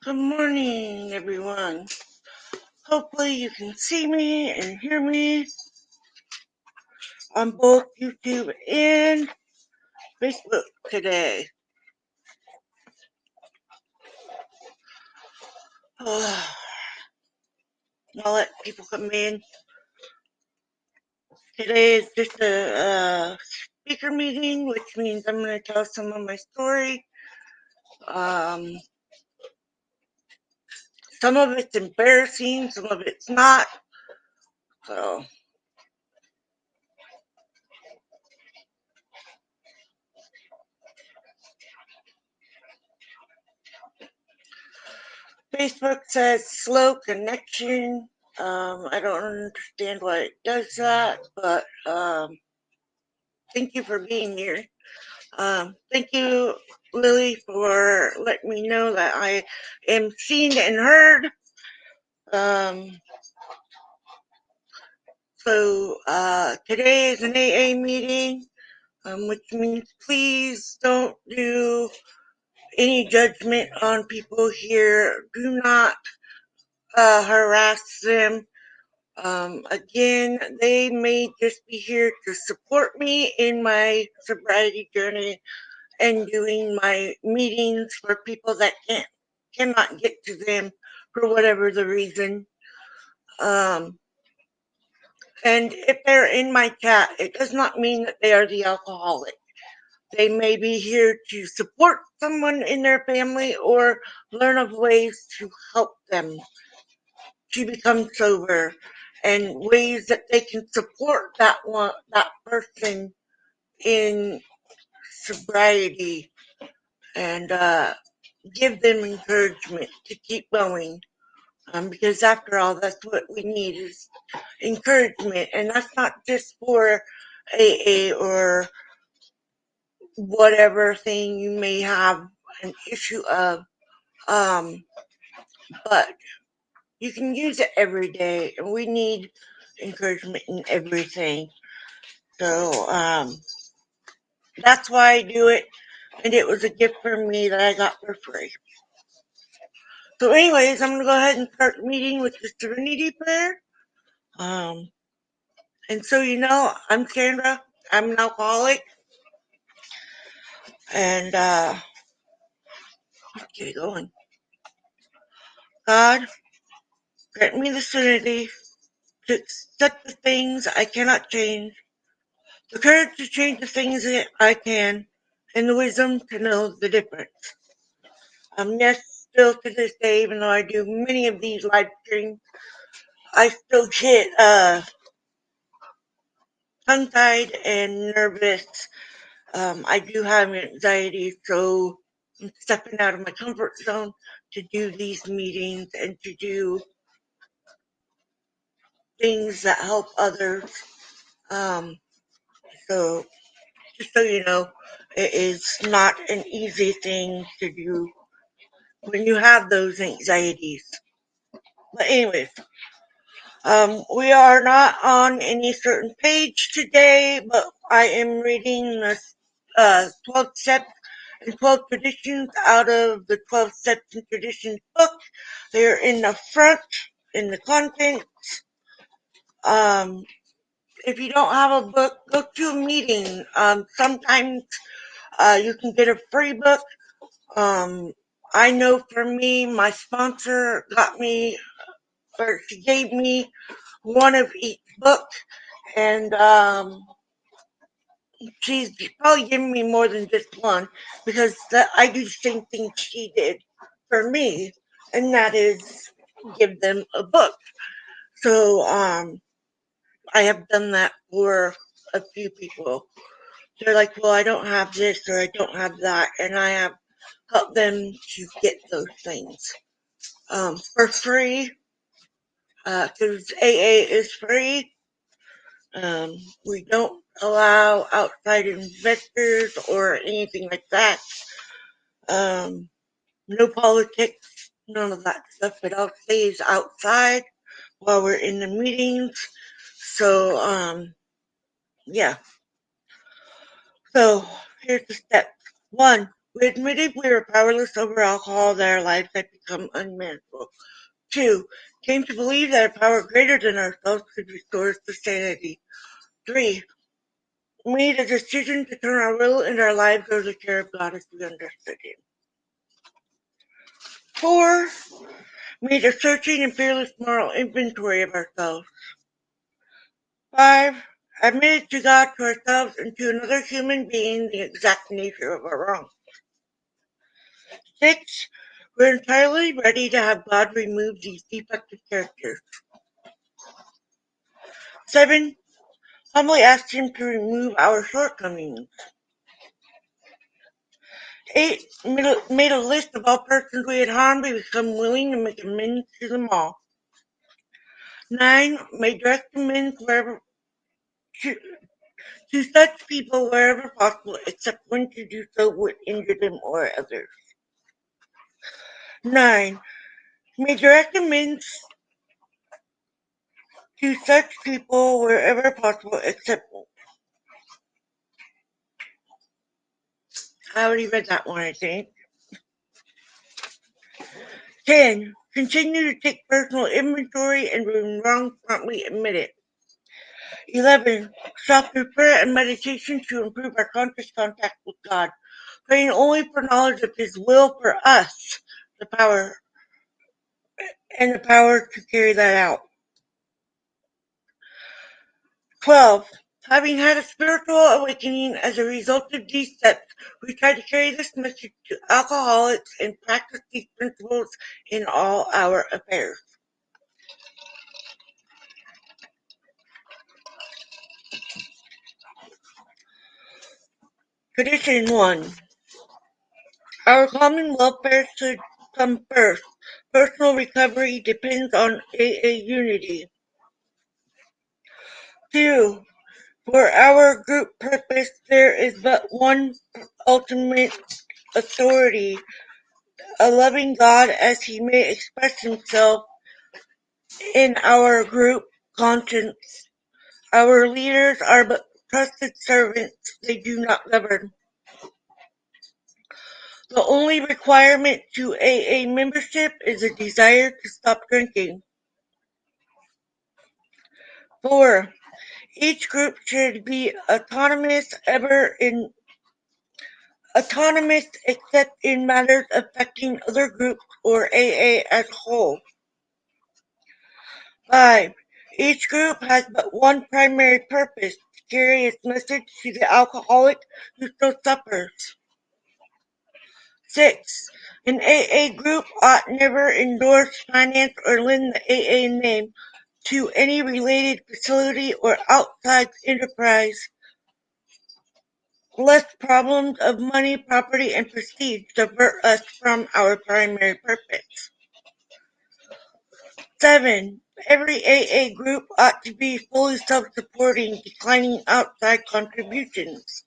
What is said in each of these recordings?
Good morning, everyone. Hopefully you can see me and hear me on both YouTube and Facebook today. I'll let people come in. Today is just a speaker meeting, which means I'm going to tell some of my story. Some of it's embarrassing, some of it's not. So Facebook says slow connection. I don't understand why it does that, but thank you for being here. Thank you, Lily, for letting me know that I am seen and heard. Today is an AA meeting, which means please don't do any judgment on people here. Do not harass them. Again, they may just be here to support me in my sobriety journey and doing my meetings for people that cannot get to them for whatever the reason. And if they're in my chat, it does not mean that they are the alcoholic. They may be here to support someone in their family or learn of ways to help them to become sober and ways that they can support that person in sobriety and give them encouragement to keep going. Because after all, that's what we need is encouragement. And that's not just for AA or whatever thing you may have an issue of. But you can use it every day. And we need encouragement in everything. So that's why I do it. And it was a gift for me that I got for free. So anyways, I'm going to go ahead and start the meeting with the Serenity Prayer. And so you know, I'm Sandra. I'm an alcoholic. And let's get it going. God, grant me the serenity to accept the things I cannot change, the courage to change the things that I can, and the wisdom to know the difference. Yes, still to this day, even though I do many of these live streams, I still get tongue-tied and nervous. I do have anxiety, so I'm stepping out of my comfort zone to do these meetings and to do things that help others. So just so you know, it is not an easy thing to do when you have those anxieties. But anyways, we are not on any certain page today, but I am reading the 12 steps and 12 traditions out of the 12 steps and traditions book. They're in the front, in the content. If you don't have a book, go to a meeting. Sometimes you can get a free book. I know for me, my sponsor she gave me one of each book, and she's probably given me more than just one because I do the same thing she did for me, and that is give them a book. So I have done that for a few people. They're like, well, I don't have this or I don't have that, and I have helped them to get those things for free, because AA is free. We don't allow outside investors or anything like that. No politics, none of that stuff. It all stays outside while we're in the meetings. So, yeah. So here's the steps. 1. We admitted we were powerless over alcohol, that our lives had become unmanageable. 2. Came to believe that a power greater than ourselves could restore us to sanity. 3. Made a decision to turn our will and our lives over to the care of God as we understood Him. 4. Made a searching and fearless moral inventory of ourselves. 5. Admitted to God, to ourselves, and to another human being the exact nature of our wrong. 6. We're entirely ready to have God remove these defective characters. 7. Humbly asked Him to remove our shortcomings. 8. Made a list of all persons we had harmed. We become willing to make amends to them all. 9. Made direct amends to such people wherever possible, except when to do so would injure them or others. 9. Made direct amends to such people wherever possible, except I already read that one, I think. 10. Continue to take personal inventory and when wrong, promptly admit it. 11. Sought through prayer and meditation to improve our conscious contact with God, praying only for knowledge of His will for us, the power to carry that out. 12. Having had a spiritual awakening as a result of these steps, we try to carry this message to alcoholics and practice these principles in all our affairs. Tradition 1. Our common welfare should come first. Personal recovery depends on AA unity. 2. For our group purpose, there is but one ultimate authority, a loving God as He may express Himself in our group conscience. Our leaders are but trusted servants, they do not govern. The only requirement to AA membership is a desire to stop drinking. 4. Each group should be autonomous except in matters affecting other groups or AA as a whole. 5. Each group has but one primary purpose, to carry its message to the alcoholic who still suffers. 6. An AA group ought never endorse, finance, or lend the AA name to any related facility or outside enterprise, lest problems of money, property, and prestige divert us from our primary purpose. 7. Every AA group ought to be fully self-supporting, declining outside contributions.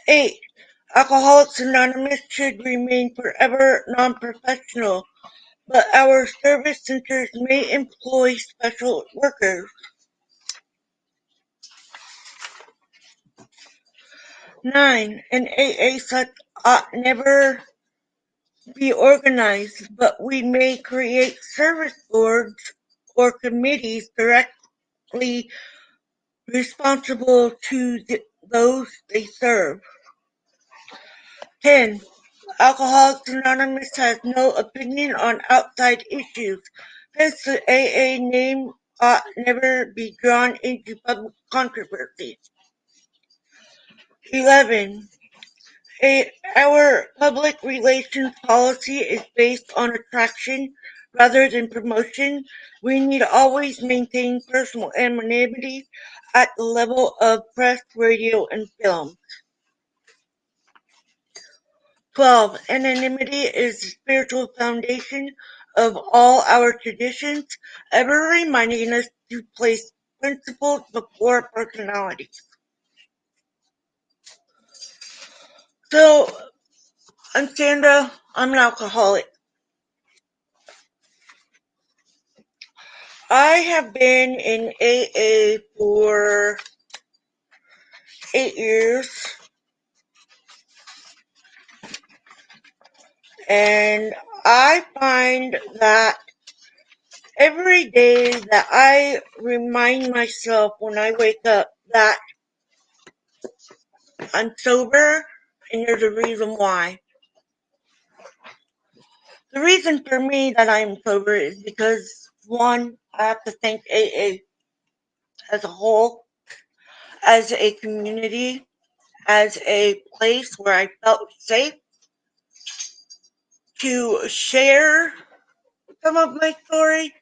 8. Alcoholics Anonymous should remain forever non-professional, but our service centers may employ special workers. 9. An AA such ought never be organized, but we may create service boards or committees directly responsible to those they serve. 10. Alcoholics Anonymous has no opinion on outside issues, hence the AA name ought never be drawn into public controversy. 11. Our public relations policy is based on attraction rather than promotion. We need to always maintain personal anonymity at the level of press, radio, and film. 12. Anonymity is the spiritual foundation of all our traditions, ever reminding us to place principles before personalities. So, I'm Sandra. I'm an alcoholic. I have been in AA for 8 years. And I find that every day that I remind myself when I wake up that I'm sober, and there's a reason why. The reason for me that I'm sober is because, one, I have to thank AA as a whole, as a community, as a place where I felt safe to share some of my story.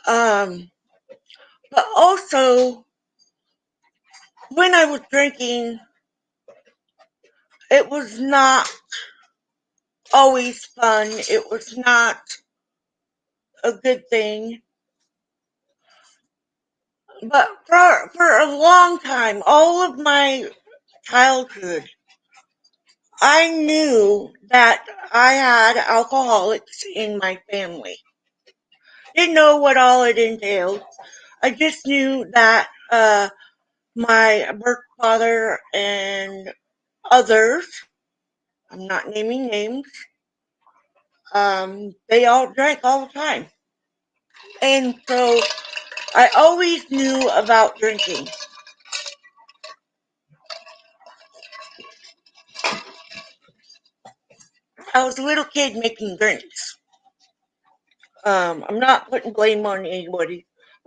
Um, but also, when I was drinking, it was not always fun. It was not a good thing. But for a long time, all of my childhood, I knew that I had alcoholics in my family. Didn't know what all it entailed. I just knew that my birth father and others, I'm not naming names, they all drank all the time. And so I always knew about drinking. I was a little kid making drinks. I'm not putting blame on anybody,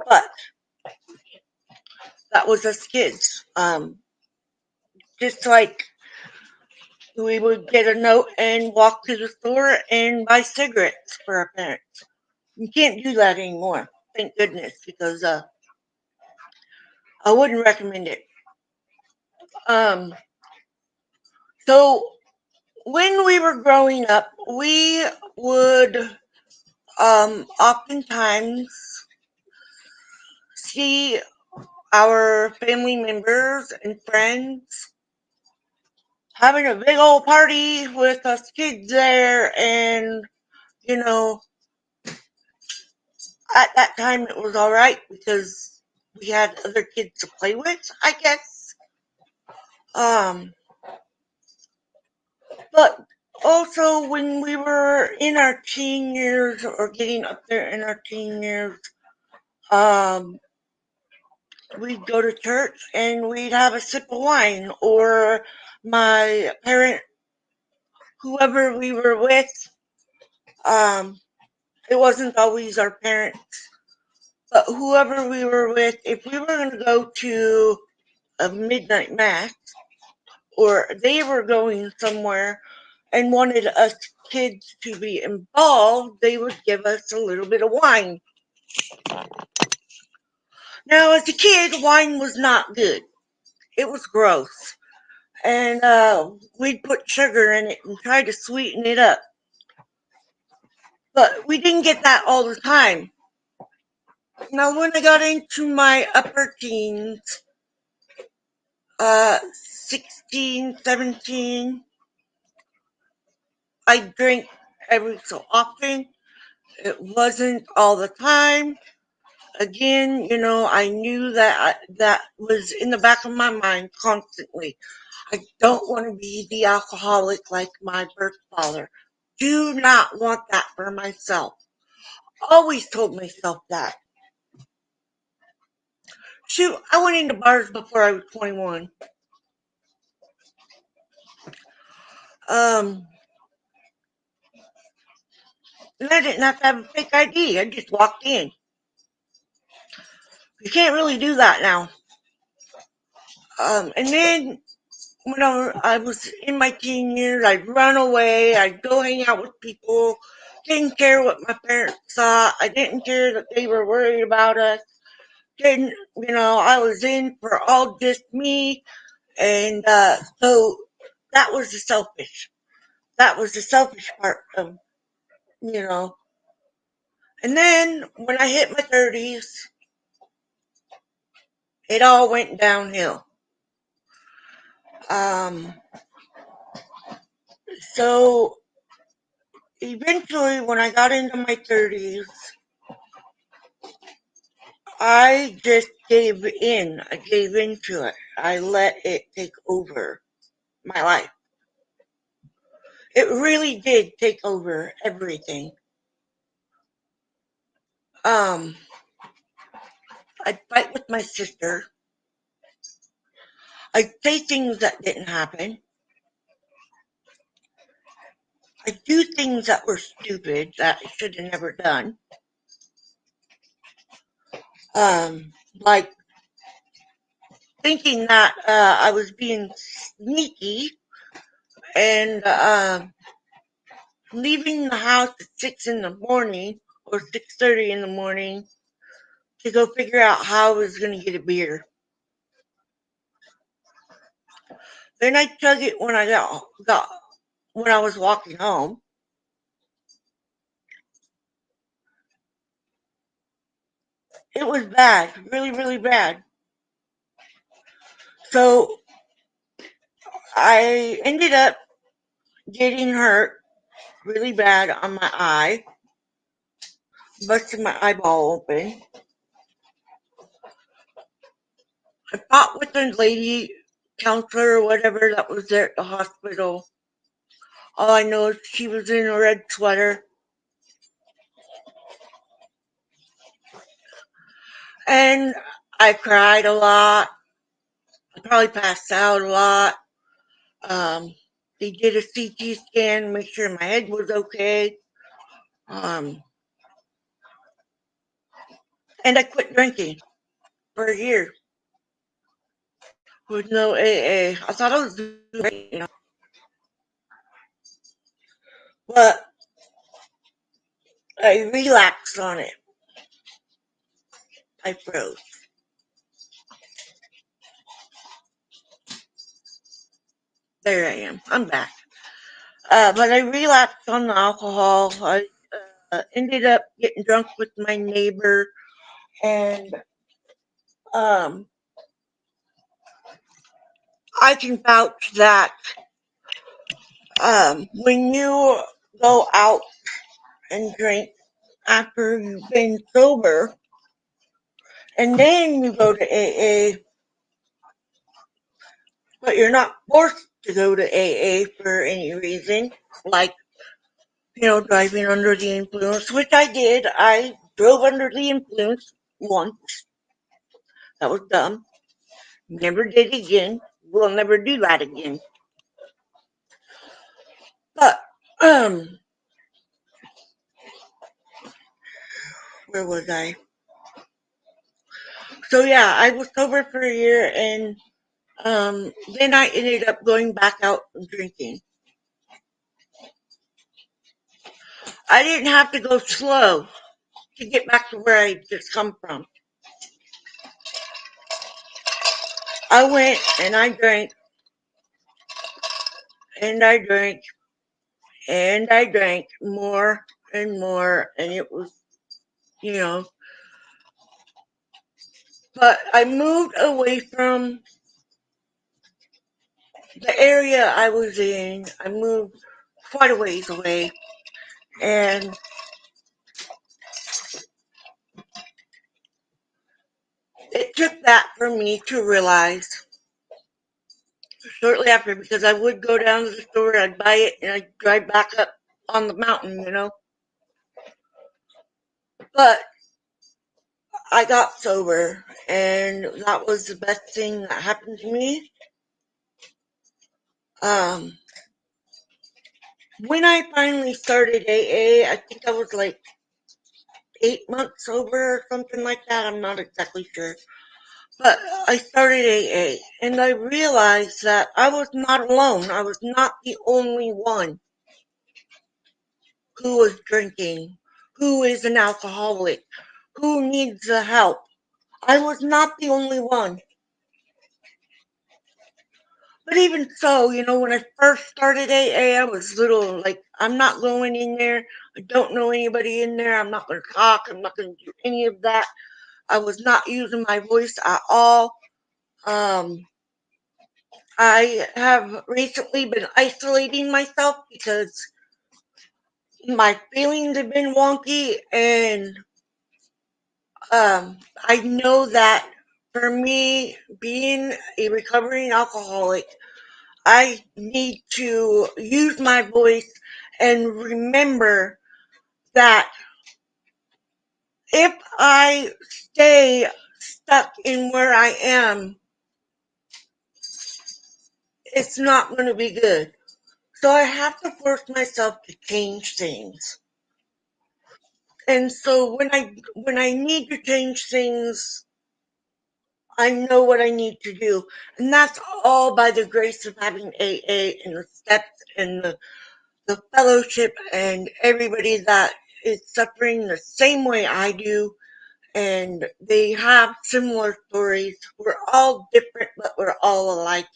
but that was us kids. Just like we would get a note and walk to the store and buy cigarettes for our parents. You can't do that anymore, thank goodness, because I wouldn't recommend it. Um, so when we were growing up, we would oftentimes see our family members and friends having a big old party with us kids there, and you know, at that time it was all right because we had other kids to play with, I guess. Um, but also when we were in our teen years or getting up there in our teen years, um, we'd go to church and we'd have a sip of wine, or my parent, whoever we were with, um, it wasn't always our parents, but whoever we were with, if we were going to go to a midnight mass or they were going somewhere and wanted us kids to be involved, they would give us a little bit of wine. Now, as a kid, wine was not good. It was gross. And we'd put sugar in it and try to sweeten it up. But we didn't get that all the time. Now, when I got into my upper teens, 16, 17, I drank every so often. It wasn't all the time. Again, I knew that was in the back of my mind constantly. I don't want to be the alcoholic like my birth father. Do not want that for myself. Always told myself that. Shoot, I went into bars before I was 21. Um, and I didn't have to have a fake ID. I just walked in. You can't really do that now. And then when I was in my teen years, I'd run away. I'd go hang out with people. Didn't care what my parents thought. I didn't care that they were worried about us. Didn't, I was in for all just me. And so that was the selfish. That was the selfish part of, you know. And then when I hit my 30s, it all went downhill. Um, so eventually, when I got into my 30s, I just gave in. I gave into it. I let it take over my life. It really did take over everything. Um, I'd fight with my sister. I'd say things that didn't happen. I'd do things that were stupid that I should have never done. Like thinking that I was being sneaky and leaving the house at 6 in the morning or 6:30 in the morning to go figure out how I was going to get a beer. Then I took it when I got when I was walking home. It was bad, really, really bad. So I ended up getting hurt really bad on my eye, busted my eyeball open. I fought with the lady counselor or whatever that was there at the hospital. All I know is she was in a red sweater. And I cried a lot. I probably passed out a lot. Um, they did a CT scan, make sure my head was okay. Um, and I quit drinking for a year with no AA. I thought I was doing great. But I relapsed on it. I froze. There I am. I'm back. But I relapsed on the alcohol. I ended up getting drunk with my neighbor, and um, I can vouch that when you go out and drink after you've been sober, and then you go to AA, but you're not forced to go to AA for any reason, like driving under the influence, which I did. I drove under the influence once. That was dumb. Never did again. We'll never do that again. But where was I? So yeah, I was sober for a year, and then I ended up going back out and drinking. I didn't have to go slow to get back to where I just come from. I went and I drank and I drank and I drank more and more, and it was, you know, but I moved away from the area I was in. I moved quite a ways away, and it took that for me to realize shortly after, because I would go down to the store, I'd buy it, and I'd drive back up on the mountain. But I got sober, and that was the best thing that happened to me. Um, when I finally started AA, I think I was like 8 months sober or something like that. I'm not exactly sure. But I started AA, and I realized that I was not alone. I was not the only one who was drinking, who is an alcoholic, who needs the help. I was not the only one. But even so, when I first started AA, I was little like, I'm not going in there. I don't know anybody in there. I'm not going to talk. I'm not going to do any of that. I was not using my voice at all. Um, I have recently been isolating myself because my feelings have been wonky, and I know that for me, being a recovering alcoholic, I need to use my voice and remember that if I stay stuck in where I am, it's not going to be good. So I have to force myself to change things. And so when I need to change things, I know what I need to do. And that's all by the grace of having AA and the steps and the fellowship and everybody that is suffering the same way I do. And they have similar stories. We're all different, but we're all alike.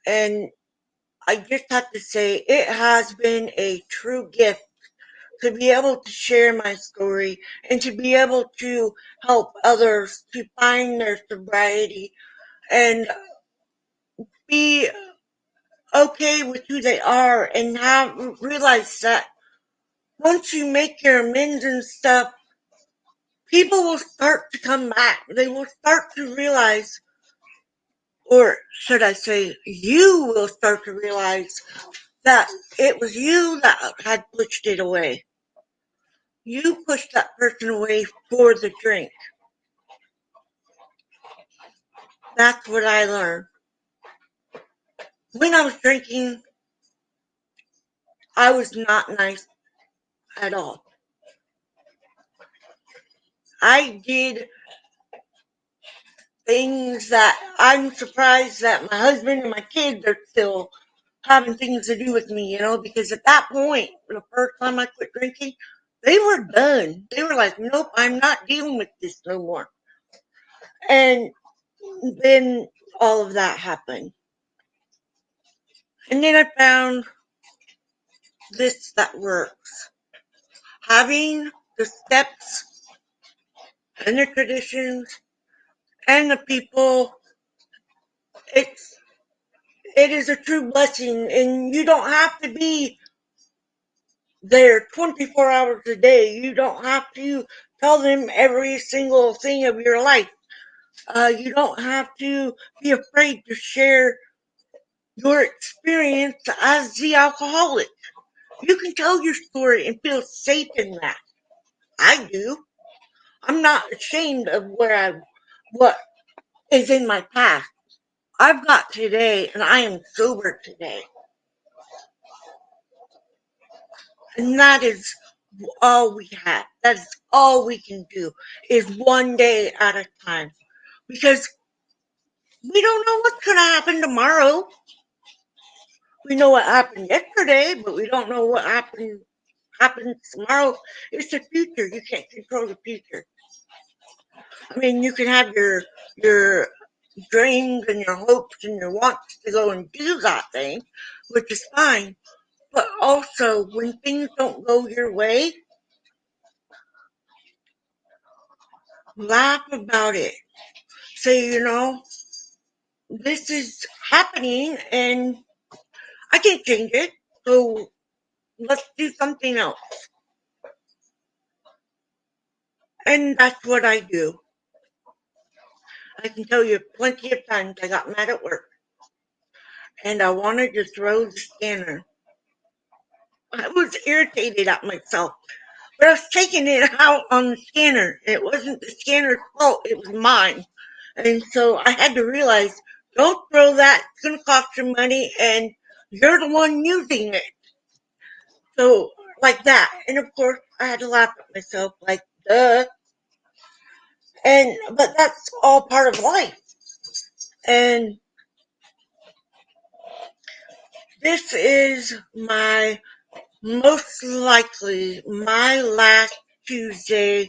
And I just have to say, it has been a true gift to be able to share my story and to be able to help others to find their sobriety and be okay with who they are and have realize that once you make your amends and stuff, people will start to come back. They will start to realize, or should I say, you will start to realize that it was you that had pushed it away. You pushed that person away for the drink. That's what I learned. When I was drinking, I was not nice at all. I did things that I'm surprised that my husband and my kids are still having things to do with me, because at that point, the first time I quit drinking, they were done. They were like, nope, I'm not dealing with this no more. And then all of that happened. And then I found this that works. Having the steps and the traditions and the people, it's it is a true blessing, and you don't have to be there 24 hours a day. You don't have to tell them every single thing of your life. You don't have to be afraid to share your experience as the alcoholic. You can tell your story and feel safe in that. I do. I'm not ashamed of what is in my past. I've got today, and I am sober today. And that is all we have. That is all we can do is one day at a time. Because we don't know what's going to happen tomorrow. We know what happened yesterday, but we don't know what happens tomorrow. It's the future. You can't control the future. I mean, you can have your dreams and your hopes and your wants to go and do that thing, which is fine. But also, when things don't go your way, laugh about it. Say, this is happening and I can't change it. So let's do something else. And that's what I do. I can tell you plenty of times I got mad at work and I wanted to throw the scanner. I was irritated at myself, but I was taking it out on the scanner. It wasn't the scanner's fault, it was mine. And so I had to realize, don't throw that. It's going to cost you money and you're the one using it. So, like that. And of course, I had to laugh at myself, like, duh. But that's all part of life. And this is most likely my last Tuesday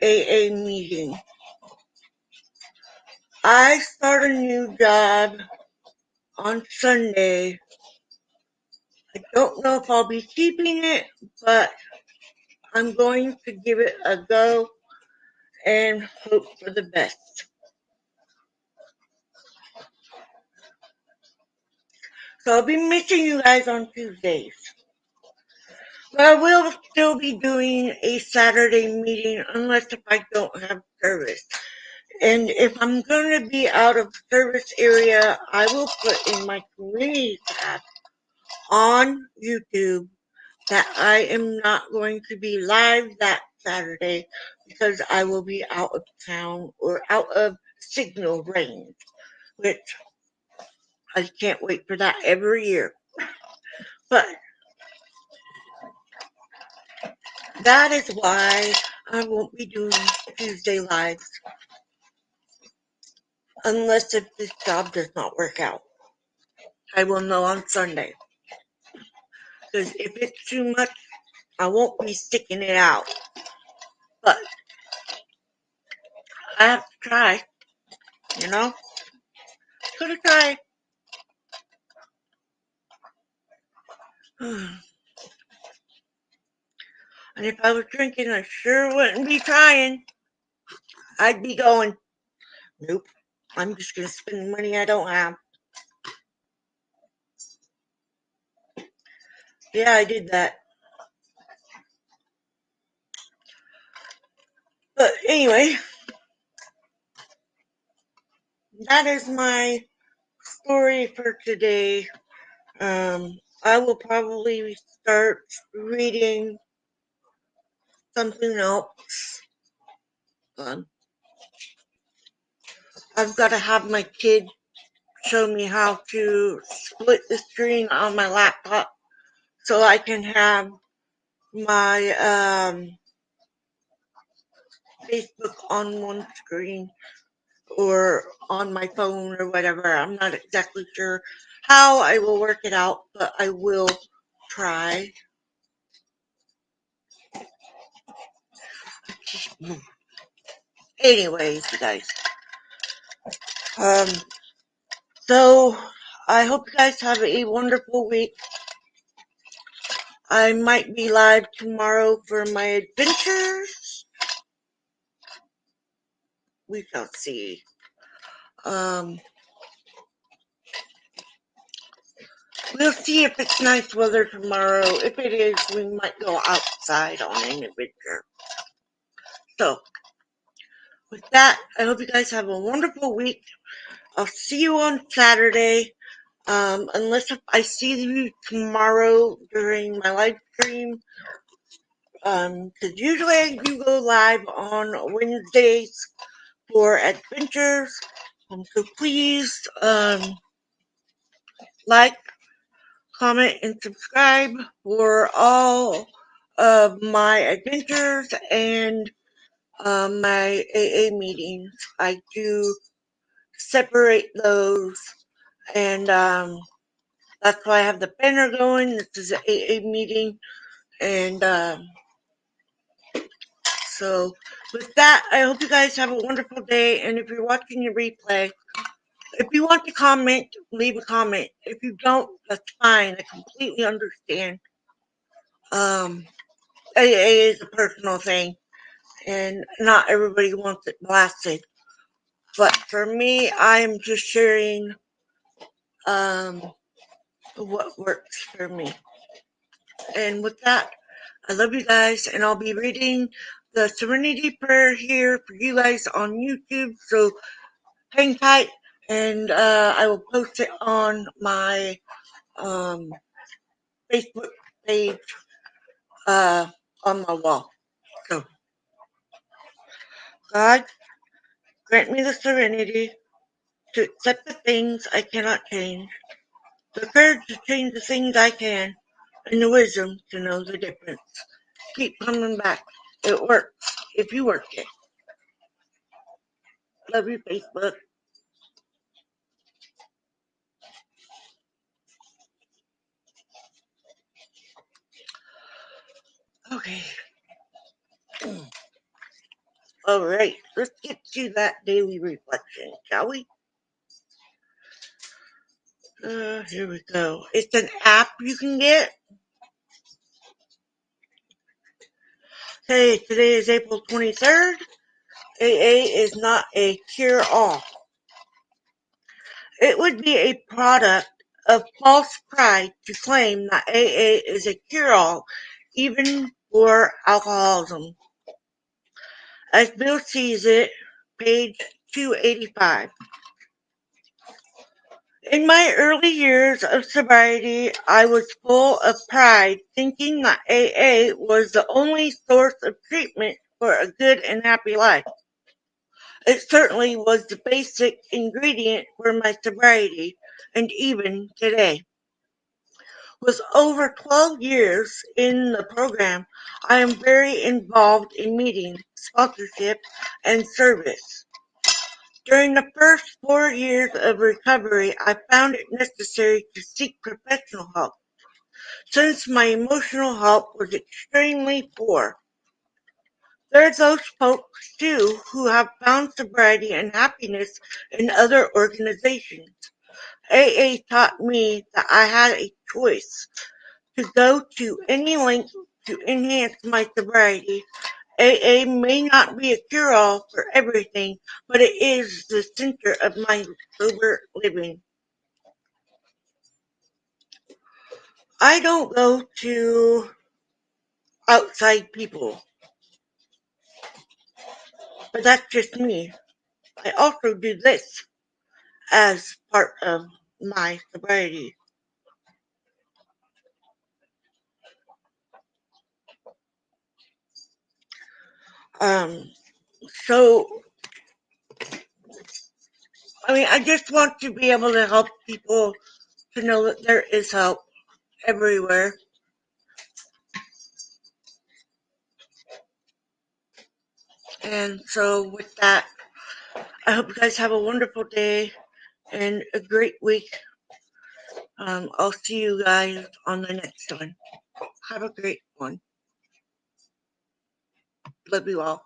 AA meeting. I start a new job on Sunday. I don't know if I'll be keeping it, but I'm going to give it a go and hope for the best. So I'll be missing you guys on Tuesdays. But I will still be doing a Saturday meeting unless if I don't have service. And if I'm going to be out of service area, I will put in my community tab on YouTube that I am not going to be live that Saturday because I will be out of town or out of signal range, which I can't wait for that every year. But that is why I won't be doing Tuesday lives unless if this job does not work out. I will know on Sunday. Because if it's too much, I won't be sticking it out. But I have to try, you know? Gotta try. And if I was drinking, I sure wouldn't be trying. I'd be going, nope, I'm just gonna spend money I don't have. Yeah, I did that. But anyway, that is my story for today. I will probably start reading something else. Um, I've got to have my kid show me how to split the screen on my laptop so I can have my Facebook on one screen or on my phone or whatever. I'm not exactly sure how I will work it out, but I will try. Anyways, you guys. Um, so I hope you guys have a wonderful week. I might be live tomorrow for my adventures. We shall see. Um, we'll see if it's nice weather tomorrow. If it is, we might go outside on an adventure. So, with that, I hope you guys have a wonderful week. I'll see you on Saturday. Unless if I see you tomorrow during my live stream. Because usually I do go live on Wednesdays for adventures. So please, like, comment, and subscribe for all of my adventures and my AA meetings. I do separate those, and that's why I have the banner going. This is an AA meeting, and so with that, I hope you guys have a wonderful day. And if you're watching the replay, if you want to comment, leave a comment. If you don't, that's fine. I completely understand. AA is a personal thing, and not everybody wants it blasted. But for me, I am just sharing what works for me. And with that, I love you guys, and I'll be reading the Serenity Prayer here for you guys on YouTube. So hang tight, and I will post it on my Facebook page on my wall. So, God, grant me the serenity to accept the things I cannot change, the courage to change the things I can, and the wisdom to know the difference. Keep coming back. It works if you work it. Love you, Facebook. Okay. All right. Let's get to that daily reflection, shall we? Here we go. It's an app you can get. Okay, today is April 23rd. AA is not a cure-all. It would be a product of false pride to claim that AA is a cure-all, even for alcoholism. As Bill sees it, page 285. In my early years of sobriety, I was full of pride, thinking that AA was the only source of treatment for a good and happy life. It certainly was the basic ingredient for my sobriety, and even today. With over 12 years in the program, I am very involved in meetings, sponsorship, and service. During the first 4 years of recovery, I found it necessary to seek professional help, since my emotional health was extremely poor. There are those folks, too, who have found sobriety and happiness in other organizations. AA taught me that I had a choice to go to any length to enhance my sobriety. AA may not be a cure-all for everything, but it is the center of my sober living. I don't go to outside people, but that's just me. I also do this as part of my sobriety. Um, so, I just want to be able to help people to know that there is help everywhere. And so, with that, I hope you guys have a wonderful day and a great week. I'll see you guys on the next one. Have a great one. Love you all.